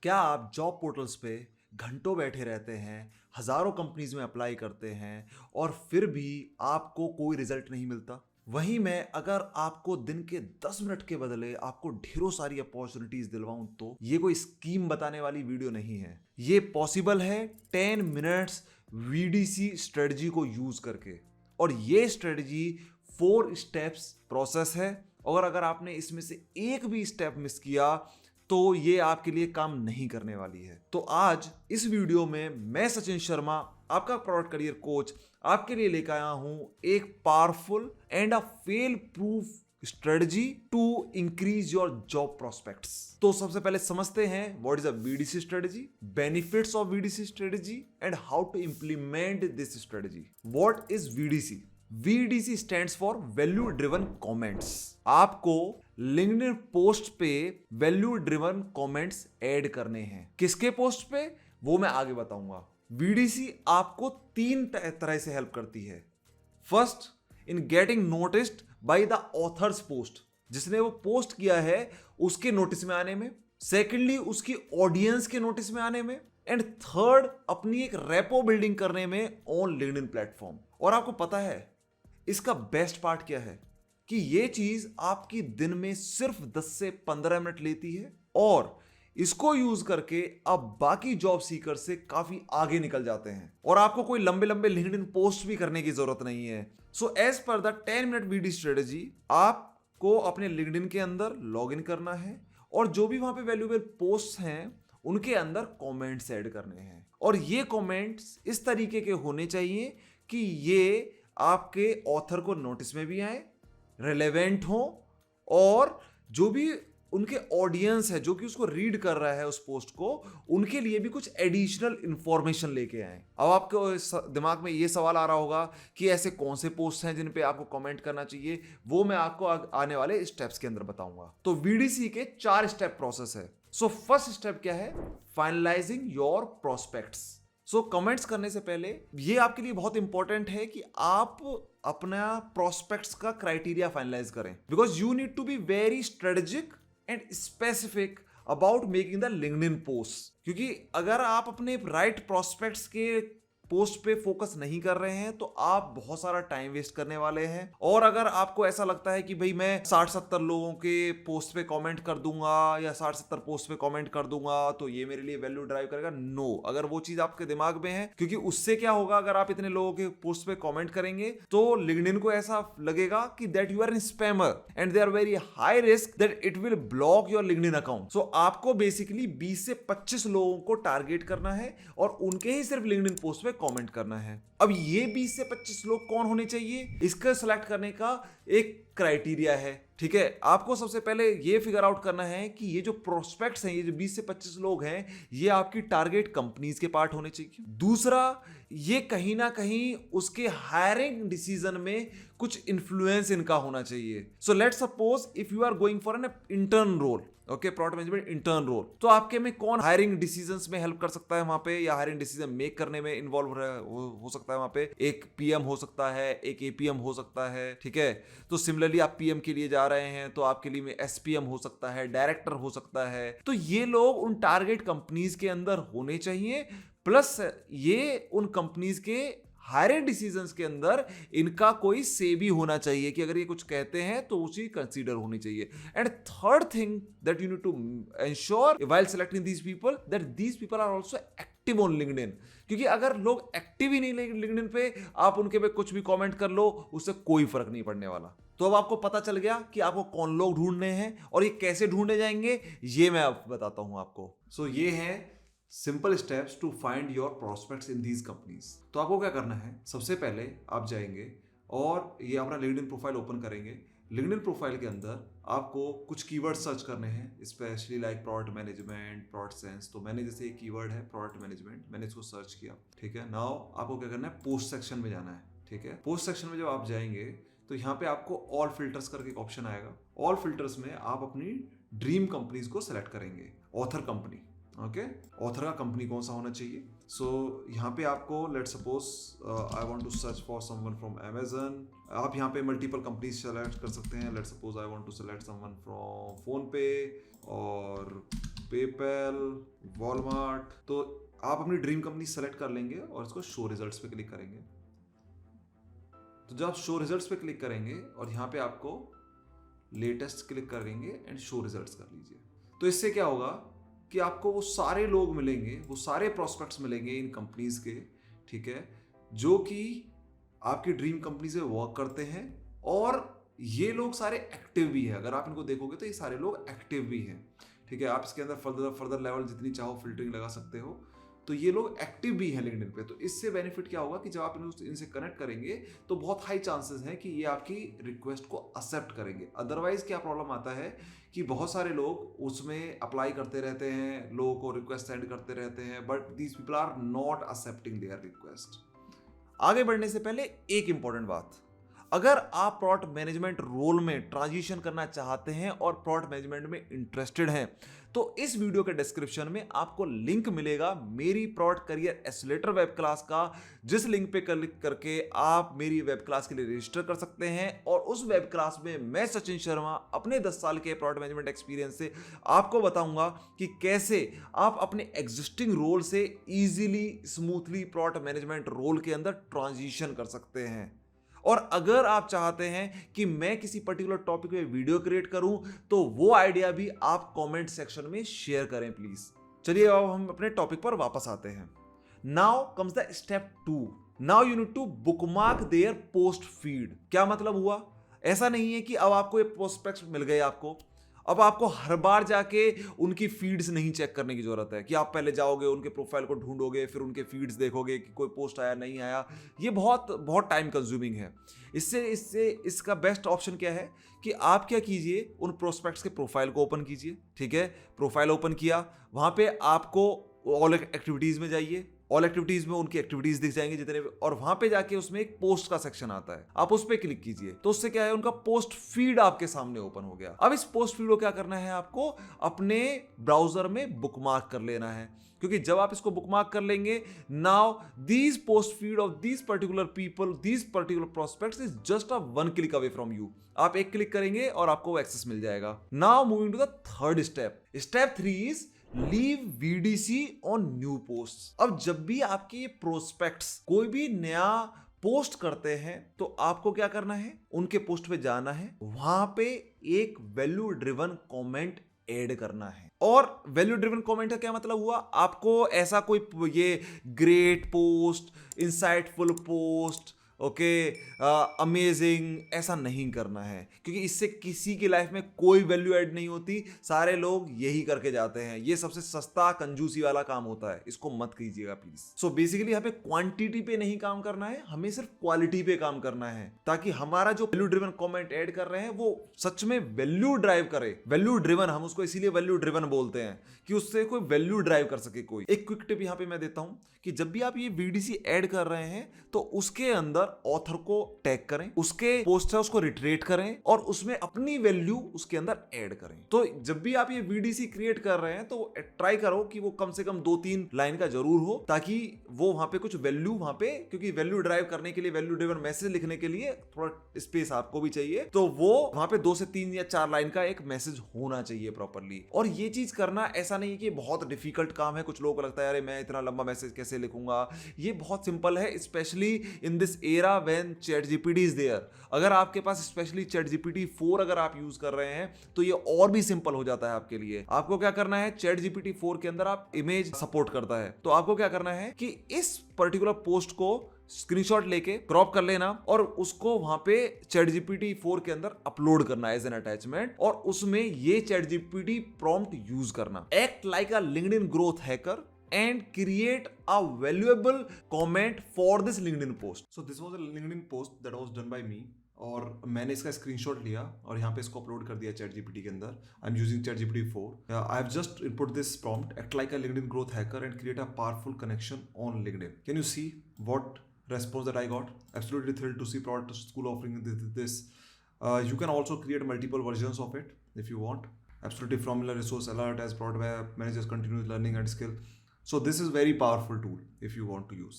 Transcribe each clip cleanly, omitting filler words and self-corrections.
क्या आप job portals पे घंटों बैठे रहते हैं, हजारों कंपनीज में अप्लाई करते हैं और फिर भी आपको कोई रिजल्ट नहीं मिलता? वहीं मैं अगर आपको दिन के 10 मिनट के बदले आपको ढेरों सारी अपॉर्चुनिटीज दिलवाऊं तो ये कोई स्कीम बताने वाली वीडियो नहीं है। ये पॉसिबल है 10 मिनट्स वीडीसी स्ट्रेटजी को यूज करके। और ये स्ट्रेटजी 4 स्टेप्स प्रोसेस है और अगर आपने इसमें से एक भी स्टेप मिस किया तो ये आपके लिए काम नहीं करने वाली है। तो आज इस वीडियो में मैं सचिन शर्मा, आपका प्रोडक्ट करियर कोच, आपके लिए लेकर आया हूं एक powerful and a fail proof strategy to increase your job prospects. तो सबसे पहले समझते हैं what is a BDC strategy, benefits of BDC strategy and how to implement this strategy. What is BDC? VDC stands for value driven comments. आपको LinkedIn post पे value driven comments add करने हैं। किसके पोस्ट पे, वो मैं आगे बताऊंगा। VDC आपको 3 तरह से हेल्प करती है। First, in getting noticed by the author's post, जिसने वो पोस्ट किया है उसके नोटिस में आने में। सेकेंडली, उसकी ऑडियंस के नोटिस में आने में। एंड थर्ड, अपनी एक रेपो बिल्डिंग करने में ऑन लिंक्डइन प्लेटफॉर्म। और आपको पता है इसका बेस्ट पार्ट क्या है कि ये चीज आपकी दिन में सिर्फ 10 से 15 मिनट लेती है और इसको यूज करके आप बाकी जॉब सीकर से काफी आगे निकल जाते हैं और आपको कोई लंबे लंबे लिंक्डइन पोस्ट भी करने की जरूरत नहीं है। So as per the 10 minute VD strategy, आपको अपने लिंक्डइन के अंदर लॉग इन करना है और जो भी वहां पे वैल्यूएबल पोस्ट हैं उनके अंदर कमेंट्स ऐड करने हैं। और ये कमेंट्स इस तरीके के होने चाहिए कि ये आपके ऑथर को नोटिस में भी आए, रिलेवेंट हो और जो भी उनके ऑडियंस है जो कि उसको रीड कर रहा है उस पोस्ट को, उनके लिए भी कुछ एडिशनल इंफॉर्मेशन लेके आए। अब आपके दिमाग में ये सवाल आ रहा होगा कि ऐसे कौन से पोस्ट हैं जिन पे आपको कमेंट करना चाहिए। वो मैं आपको आने वाले स्टेप्स के अंदर बताऊंगा। तो वीडीसी के 4 स्टेप प्रोसेस है। सो फर्स्ट स्टेप क्या है? Finalising your prospects. So comments करने से पहले ये आपके लिए बहुत इंपॉर्टेंट है कि आप अपना प्रोस्पेक्ट्स का क्राइटेरिया फाइनलाइज करें, because you need to be very strategic and specific about making the LinkedIn post. क्योंकि अगर आप अपने राइट प्रोस्पेक्ट्स के पोस्ट पे फोकस नहीं कर रहे हैं तो आप बहुत सारा टाइम वेस्ट करने वाले हैं। और अगर आपको ऐसा लगता है कि भाई मैं 60-70 लोगों के पोस्ट पे कमेंट कर दूंगा या 60-70 पोस्ट पे कमेंट कर दूंगा तो ये मेरे लिए वैल्यू ड्राइव करेगा, नो। अगर वो चीज आपके दिमाग में है, क्योंकि उससे क्या होगा, अगर आप इतने लोगों के पोस्ट पे कमेंट करेंगे तो लिंक्डइन को ऐसा लगेगा कि that you are an spammer and they are very high risk that it will block your LinkedIn account. So आपको बेसिकली 20 से 25 लोगों को टारगेट करना है और उनके ही सिर्फ लिंक्डइन पोस्ट पे कमेंट करना है। अब ये 20 से 25 लोग कौन होने चाहिए, इसका सिलेक्ट करने का एक क्राइटेरिया है। ठीक है, आपको सबसे पहले ये फिगर आउट करना है कि ये जो प्रोस्पेक्ट्स हैं, ये जो 20 से 25 लोग हैं, ये आपकी टारगेट कंपनीज के पार्ट होने चाहिए। दूसरा, ये कहीं ना कहीं उसके हायरिंग डिसीजन में कुछ इन्फ्लुएंस इनका होना चाहिए। So let's suppose if you are going for an intern role, okay, product management intern role, तो आपके में कौन हायरिंग डिसीजंस में हेल्प कर सकता है वहां पे, या हायरिंग डिसीजन मेक करने में इन्वॉल्व हो सकता है वहां पे? एक पीएम हो सकता है, एक एपीएम हो सकता है। ठीक है, तो सिमिलरली आप पीएम के लिए जा रहे हैं तो आपके लिए में एसपीएम हो सकता है, डायरेक्टर हो सकता है। तो ये लोग उन टारगेट कंपनीज के अंदर होने चाहिए, प्लस ये उन कंपनीज के हायरिंग डिसीजंस के अंदर इनका कोई से भी होना चाहिए कि अगर ये कुछ कहते हैं तो उसी कंसीडर होनी चाहिए। And third thing that you need to ensure while selecting these people, that these people are also active on LinkedIn. क्योंकि अगर लोग एक्टिव ही नहीं लिंक्डइन पे, आप उनके पे कुछ भी कमेंट कर लो, उससे कोई फर्क नहीं पड़ने वाला। तो अब आपको पता चल गया कि आपको कौन लोग ढूंढने हैं और ये कैसे ढूंढे जाएंगे, ये मैं अब बताता हूं आपको। सो ये है simple steps to find your prospects in these companies. तो आपको क्या करना है, सबसे पहले आप जाएंगे और ये अपना लिंक्डइन प्रोफाइल ओपन करेंगे। लिंक्डइन प्रोफाइल के अंदर आपको कुछ कीवर्ड सर्च करने हैं, specially like product management, product sense. तो मैंने जैसे एक कीवर्ड है प्रोडक्ट मैनेजमेंट, मैंने इसको सर्च किया। ठीक है, नाउ आपको क्या करना है, पोस्ट सेक्शन में जाना है। ठीक है, पोस्ट सेक्शन में जब आप जाएंगे तो यहाँ पे आपको ऑल फिल्टर्स करके एक ऑप्शन आएगा। ऑल फिल्टर्स में आप अपनी ड्रीम कंपनीज को सेलेक्ट करेंगे, ऑथर कंपनी। ओके, ऑथर का कंपनी कौन सा होना चाहिए। सो यहाँ पे आपको let suppose I want to search for someone from Amazon. आप यहाँ पे मल्टीपल कंपनीज सेलेक्ट कर सकते हैं। Let suppose I want to select someone from PhonePe और पेपैल, वॉलमार्ट। तो आप अपनी ड्रीम कंपनी सेलेक्ट कर लेंगे और इसको शो रिजल्ट्स पे क्लिक करेंगे। तो जब आप शो रिजल्ट्स पे क्लिक करेंगे और यहाँ पे आपको लेटेस्ट क्लिक करेंगे एंड शो रिजल्ट्स कर लीजिए। तो इससे क्या होगा कि आपको वो सारे लोग मिलेंगे, वो सारे प्रोस्पेक्ट्स मिलेंगे इन कंपनीज के, ठीक है, जो कि आपकी ड्रीम कंपनी से वर्क करते हैं और ये लोग सारे एक्टिव भी है। अगर आप इनको देखोगे तो ये सारे लोग एक्टिव भी हैं, ठीक है। आप इसके अंदर फर्दर लेवल जितनी चाहो फिल्टरिंग लगा सकते हो। तो ये लोग एक्टिव भी हैं लिंक्डइन पे। तो इससे बेनिफिट क्या होगा कि जब आप इनसे कनेक्ट करेंगे तो बहुत हाई चांसेस हैं कि ये आपकी रिक्वेस्ट को एक्सेप्ट करेंगे। अदरवाइज क्या प्रॉब्लम आता है कि बहुत सारे लोग उसमें अप्लाई करते रहते हैं, लोगों को रिक्वेस्ट सेंड करते रहते हैं, but these people are not accepting their request. आगे बढ़ने से पहले एक इंपॉर्टेंट बात, अगर आप प्रोडक्ट मैनेजमेंट रोल में ट्रांजिशन करना चाहते हैं और प्रोडक्ट मैनेजमेंट में इंटरेस्टेड हैं, तो इस वीडियो के डिस्क्रिप्शन में आपको लिंक मिलेगा मेरी product career accelerator web class का, जिस लिंक पे क्लिक करके आप मेरी वेब क्लास के लिए रजिस्टर कर सकते हैं। और उस वेब क्लास में मैं सचिन शर्मा अपने 10 साल के प्रोडक्ट मैनेजमेंट एक्सपीरियंस से आपको बताऊंगा कि कैसे आप अपने एग्जिस्टिंग रोल से easily smoothly product management role के अंदर ट्रांजिशन कर सकते हैं। और अगर आप चाहते हैं कि मैं किसी पर्टिकुलर टॉपिक पे वीडियो क्रिएट करूं तो वो आइडिया भी आप कमेंट सेक्शन में शेयर करें प्लीज। चलिए अब हम अपने टॉपिक पर वापस आते हैं। Now comes the step 2। Now you need to bookmark their post feed. क्या मतलब हुआ? ऐसा नहीं है कि अब आपको ये प्रोस्पेक्ट्स मिल गए, अब आपको हर बार जाके उनकी फीड्स नहीं चेक करने की जरूरत है कि आप पहले जाओगे उनके प्रोफाइल को ढूंढोगे, फिर उनके फीड्स देखोगे कि कोई पोस्ट आया नहीं आया। ये बहुत टाइम कंज्यूमिंग है। इसका बेस्ट ऑप्शन क्या है कि आप क्या कीजिए, उन प्रोस्पेक्ट्स के प्रोफाइल को ओपन कीजिए, ठीक है। प्रोफाइल ओपन किया, वहां पे आपको ऑल एक्टिविटीज में जाइए, ऑल एक्टिविटीज में उनकी एक्टिविटीज दिख जाएंगे जितने भी, और वहां पे जाके उसमें एक पोस्ट का सेक्शन आता है, आप उस पे क्लिक कीजिए। तो उससे क्या है, उनका पोस्ट फीड आपके सामने ओपन हो गया। अब इस पोस्ट फीड को क्या करना है, आपको अपने ब्राउजर में बुकमार्क कर लेना है, क्योंकि जब आप इसको बुकमार्क कर लेंगे, now these post feed of these particular people, these particular prospects is just a 1 click away from you. आप एक क्लिक करेंगे और आपको एक्सेस मिल जाएगा। Now moving to the third step. Step 3 is leave VDC on new post. अब जब भी आपके ये प्रोस्पेक्ट्स कोई भी नया पोस्ट करते हैं तो आपको क्या करना है, उनके पोस्ट पे जाना है, वहां पे एक वैल्यू ड्रिवन कमेंट ऐड करना है। और वैल्यू ड्रिवन कमेंट का क्या मतलब हुआ, आपको ऐसा कोई ये great post, insightful post, okay, amazing, ऐसा नहीं करना है, क्योंकि इससे किसी की लाइफ में कोई वैल्यू ऐड नहीं होती। सारे लोग यही करके जाते हैं। ये सबसे सस्ता कंजूसी वाला काम होता है, इसको मत कीजिएगा प्लीज। सो बेसिकली यहाँ पे क्वांटिटी पे नहीं काम करना है, हमें सिर्फ क्वालिटी पे काम करना है, ताकि हमारा जो वैल्यू ड्रिवन कमेंट ऐड कर रहे हैं वो सच में वैल्यू ड्राइव करे। वैल्यू ड्रिवन, हम उसको इसीलिए वैल्यू ड्रिवन बोलते हैं कि उससे कोई वैल्यू ड्राइव कर सके कोई। एक क्विक टिप यहाँ पे मैं देता हूं कि जब भी आप ये VDC ऐड कर रहे हैं तो उसके अंदर ऑथर को टैग करें, उसके पोस्ट है उसको रिट्रेट करें और उसमें अपनी वैल्यू उसके अंदर ऐड करें। तो जब भी आप ये VDC क्रिएट कर रहे हैं तो ट्राई करो कि वो कम से कम 2-3 लाइन का जरूर हो, ताकि वो वहां पे कुछ वैल्यू, वहां पे, क्योंकि वैल्यू ड्राइव करने के लिए, वैल्यू ड्रिवन मैसेज लिखने के लिए थोड़ा स्पेस आपको भी चाहिए, तो वो वहां पे 2 से 3 या 4 लाइन का एक मैसेज होना चाहिए प्रॉपरली। और ये चीज करना ऐसा नहीं कि बहुत डिफिकल्ट काम है। कुछ लोगों को लगता है अरे मैं इतना लंबा मैसेज कैसे लिखूंगा। ये बहुत सिंपल है, specially in this era when ChatGPT is there. अगर आपके पास स्पेशली ChatGPT 4 अगर आप यूज कर रहे हैं तो ये और भी सिंपल हो जाता है आपके लिए। आपको क्या करना है, ChatGPT 4 के अंदर आप इमेज सपोर्ट करता है, तो आपको क्या करना है कि इस पर्टिकुलर पोस्ट को स्क्रीनशॉट लेके क्रॉप कर लेना और उसको वहां पे ChatGPT 4 के अंदर अपलोड करना एज एन अटैचमेंट, और उसमें ये ChatGPT प्रॉम्प्ट यूज करना। Act like a LinkedIn growth hacker and create a valuable comment for this LinkedIn post. So this was a LinkedIn post that was done by me, और मैंने इसका screenshot लिया और यहाँ पे इसको अपलोड कर दिया ChatGPT के अंदर। I am using ChatGPT 4. I have just input this prompt: act like a LinkedIn growth hacker and create a powerful connection on LinkedIn. Can you see what response that I got? Absolutely thrilled to see product school offering this. You can also create multiple versions of it if you want. Absolutely phenomenal resource alert as product web managers continuous learning and skill. So this is very powerful tool if you want to use.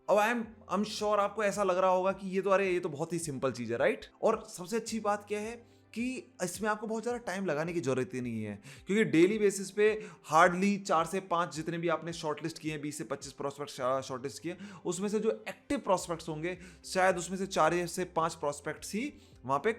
अब I'm sure आपको ऐसा लग रहा होगा कि ये तो बहुत ही सिंपल चीज है, राइट? और सबसे अच्छी बात क्या है कि इसमें आपको बहुत ज़्यादा टाइम लगाने की ज़रूरत ही नहीं है, क्योंकि डेली बेसिस पे हार्डली 4 से 5 जितने भी आपने शॉर्टलिस्ट किए हैं, 20 से 25 प्रोस्पेक्ट्स शॉर्टलिस्ट किए, उसमें से जो एक्टिव प्रोस्पेक्ट्स होंगे शायद उसमें से 4 से 5 प्रोस्पेक्ट्स ही वहाँ पे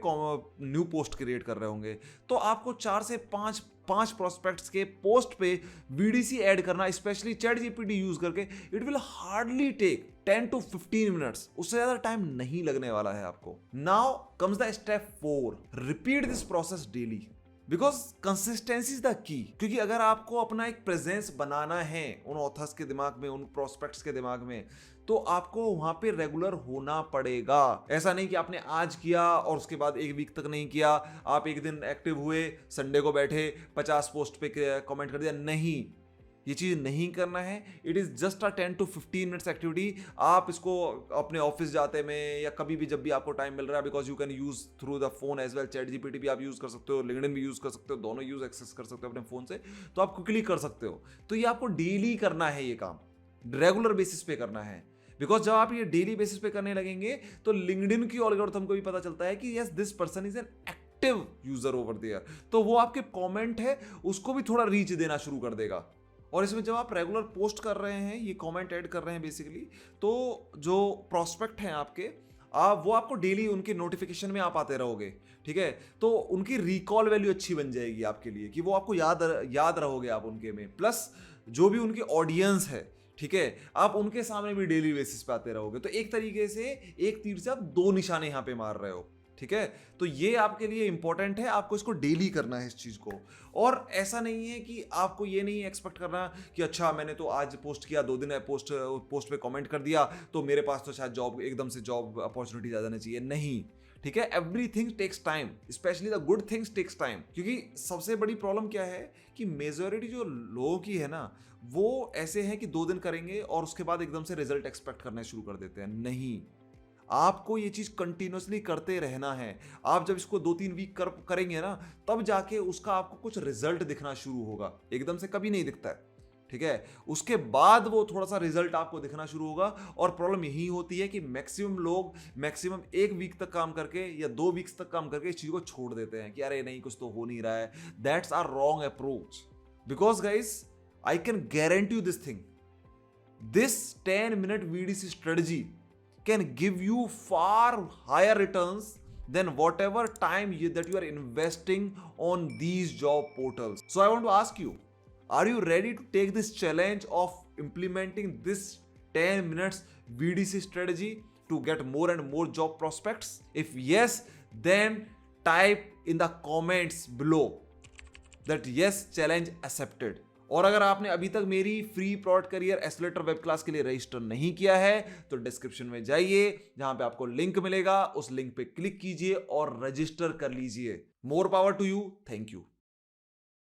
न्यू पोस्ट क्रिएट कर रहे होंगे। तो आपको 4 से 5 प्रोस्पेक्ट्स के पोस्ट पे VDC ऐड करना, स्पेशली चैट जीपीटी यूज करके, it will hardly take 10 to 15 minutes, उससे ज्यादा टाइम नहीं लगने वाला है आपको। Now comes the step 4, repeat this process daily, because consistency is the key. क्योंकि अगर आपको अपना एक प्रेजेंस बनाना है उन ऑथर्स के दिमाग में, उन प्रोस्पेक्ट्स के दिमाग में, तो आपको वहां पे रेगुलर होना पड़ेगा। ऐसा नहीं कि आपने आज किया और उसके बाद एक वीक तक नहीं किया, आप एक दिन एक्टिव हुए, संडे को बैठे 50 पोस्ट पे कमेंट कर दिया, नहीं, ये चीज नहीं करना है। It is just a 10 to 15 minutes activity. आप इसको अपने ऑफिस जाते में या कभी भी जब भी आपको टाइम मिल रहा है, because you can use through the phone as well, ChatGPT भी आप यूज कर सकते हो, लिंक्डइन भी यूज कर सकते हो, दोनों यूज एक्सेस कर सकते हो अपने फोन से, तो आप क्विकली कर सकते हो। तो ये आपको डेली करना है, ये काम रेगुलर बेसिस पे करना है, बिकॉज जब आप ये डेली बेसिस पे करने लगेंगे तो लिंक्डइन की एल्गोरिथम को भी पता चलता है कि yes this person is an active user over there, तो वो आपके कमेंट है उसको भी थोड़ा रीच देना शुरू कर देगा। और इसमें जब आप रेगुलर पोस्ट कर रहे हैं, ये कमेंट ऐड कर रहे हैं बेसिकली, तो जो प्रोस्पेक्ट हैं आपके, वो आपको डेली उनके नोटिफिकेशन में आप आते रहोगे, ठीक है, तो उनकी रिकॉल वैल्यू अच्छी बन जाएगी आपके लिए, कि वो आपको याद रहोगे आप उनके में। प्लस जो भी उनकी ऑडियंस है, ठीक है, आप उनके सामने भी डेली बेसिस पे आते रहोगे। तो एक तरीके से एक तीर से आप 2 निशाने यहां पे मार रहे हो, ठीक है। तो ये आपके लिए इंपॉर्टेंट है, आपको इसको डेली करना है इस चीज को। और ऐसा नहीं है कि आपको ये नहीं एक्सपेक्ट करना कि अच्छा मैंने तो आज पोस्ट किया, 2 दिन पोस्ट पे कमेंट कर दिया, तो मेरे पास तो शायद जॉब एकदम से जॉब अपॉर्चुनिटी आ जाना चाहिए, नहीं, ठीक है। Everything takes time, specially the good things takes time. क्योंकि सबसे बड़ी प्रॉब्लम क्या है कि मेजोरिटी जो लोगों की है ना, वो ऐसे हैं कि 2 दिन करेंगे और उसके बाद एकदम से रिजल्ट एक्सपेक्ट करना शुरू कर देते हैं। नहीं, आपको ये चीज कंटिन्यूअसली करते रहना है। आप जब इसको 2-3 वीक करेंगे ना, तब जाके उसका आपको कुछ रिजल्ट दिखना शुरू होगा, एकदम से कभी नहीं दिखता है, ठीक है। उसके बाद वो थोड़ा सा रिजल्ट आपको दिखना शुरू होगा। और प्रॉब्लम यही होती है कि मैक्सिमम लोग 1 वीक तक काम करके या 2 वीक्स तक काम करके इस चीज को छोड़ देते हैं कि अरे नहीं, कुछ तो हो नहीं रहा है। That's our wrong approach, because guys I can guarantee you this thing, this 10-minute VDC strategy can give you far higher returns than whatever time that you are investing on these job portals. So I want to ask you, are you ready to take this challenge of implementing this 10 minutes VDC strategy to get more and more job prospects? If yes, then type in the comments below that yes, challenge accepted. और अगर आपने अभी तक मेरी free product career accelerator web class के लिए register नहीं किया है, तो डिस्क्रिप्शन में जाइए, जहां पे आपको लिंक मिलेगा, उस लिंक पे क्लिक कीजिए और रजिस्टर कर लीजिए। More power to you, thank you.